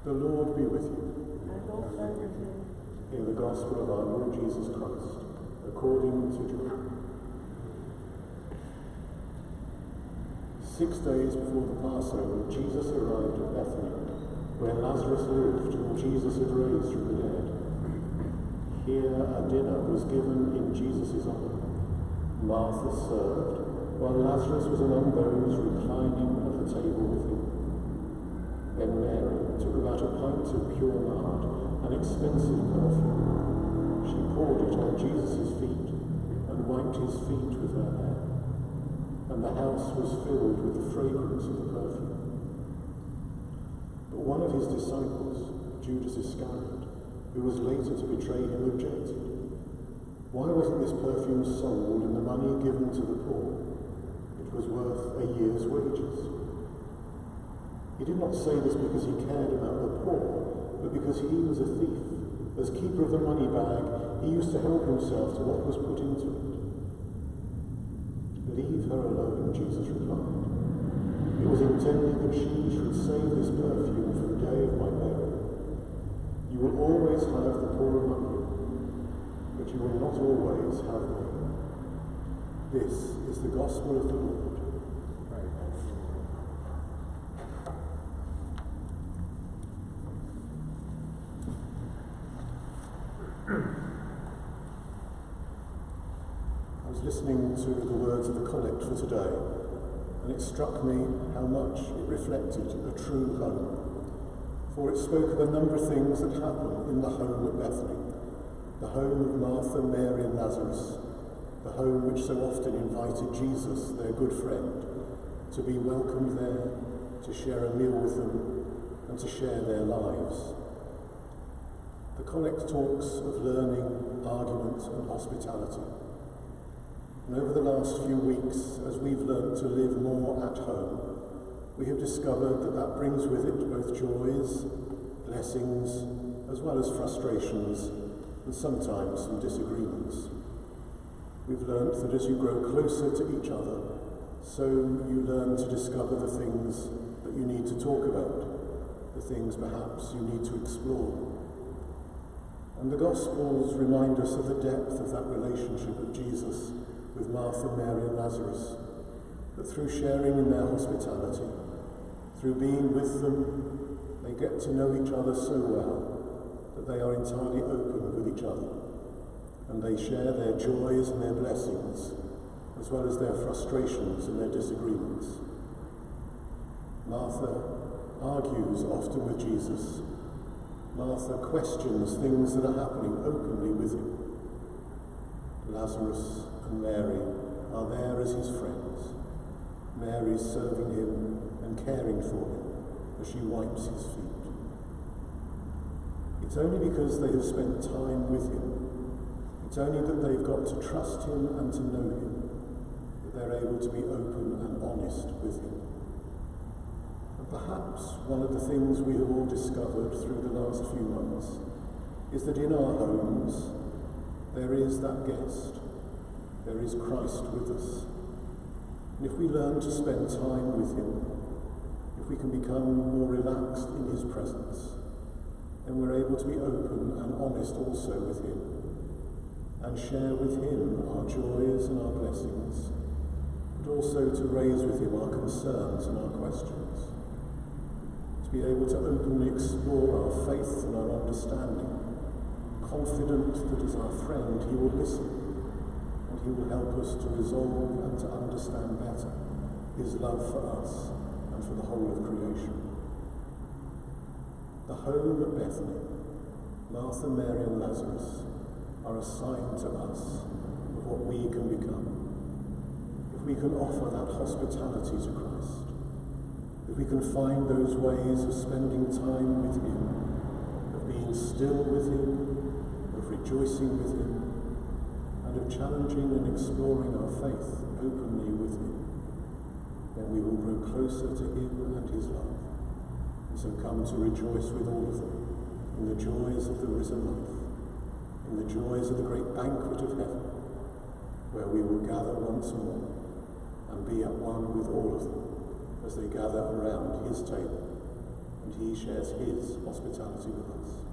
The Lord be with you. And also with you. Hear the gospel of our Lord Jesus Christ, according to John. 6 days before the Passover, Jesus arrived at Bethany, where Lazarus lived, whom Jesus had raised from the dead. Here a dinner was given in Jesus' honour. Martha served, while Lazarus was among those reclining at the table with him. Then Mary took about a pint of pure nard, an expensive perfume. She poured it on Jesus' feet and wiped his feet with her hair. And the house was filled with the fragrance of the perfume. But one of his disciples, Judas Iscariot, who was later to betray him, objected. Why wasn't this perfume sold and the money given to the poor? It was worth a year's wages. He did not say this because he cared about the poor, but because he was a thief. As keeper of the money bag, he used to help himself to what was put into it. Leave her alone, Jesus replied. It was intended that she should save this perfume for the day of my burial. You will always have the poor among you, but you will not always have me. This is the gospel of the Lord. I was listening to the words of the collect for today, and it struck me how much it reflected a true home. For it spoke of a number of things that happen in the home at Bethany. The home of Martha, Mary and Lazarus, the home which so often invited Jesus, their good friend, to be welcomed there, to share a meal with them, and to share their lives. The collect talks of learning, argument and hospitality. And over the last few weeks, as we've learnt to live more at home, we have discovered that that brings with it both joys, blessings, as well as frustrations, and sometimes some disagreements. We've learnt that as you grow closer to each other, so you learn to discover the things that you need to talk about, the things perhaps you need to explore. And the Gospels remind us of the depth of that relationship of Jesus with Martha, Mary and Lazarus, that through sharing in their hospitality, through being with them, they get to know each other so well that they are entirely open with each other, and they share their joys and their blessings, as well as their frustrations and their disagreements. Martha argues often with Jesus. Martha questions things that are happening openly with him. Lazarus and Mary are there as his friends. Mary is serving him and caring for him as she wipes his feet. It's only because they have spent time with him, it's only that they've got to trust him and to know him, that they're able to be open and honest with him. And perhaps one of the things we have all discovered through the last few months is that in our homes there is that guest. There is Christ with us. And if we learn to spend time with him, if we can become more relaxed in his presence, then we're able to be open and honest also with him, and share with him our joys and our blessings, but also to raise with him our concerns and our questions, to be able to openly explore our faith and our understanding, confident that as our friend he will listen, and he will help us to resolve and to understand better his love for us and for the whole of creation. The home at Bethany, Martha, Mary and Lazarus, are a sign to us of what we can become. If we can offer that hospitality to Christ, if we can find those ways of spending time with him, of being still with him, of rejoicing with him, and of challenging and exploring our faith openly with him, then we will grow closer to him and his love, and so come to rejoice with all of them in the joys of the risen life, in the joys of the great banquet of heaven, where we will gather once more and be at one with all of them as they gather around his table and and he shares his hospitality with us.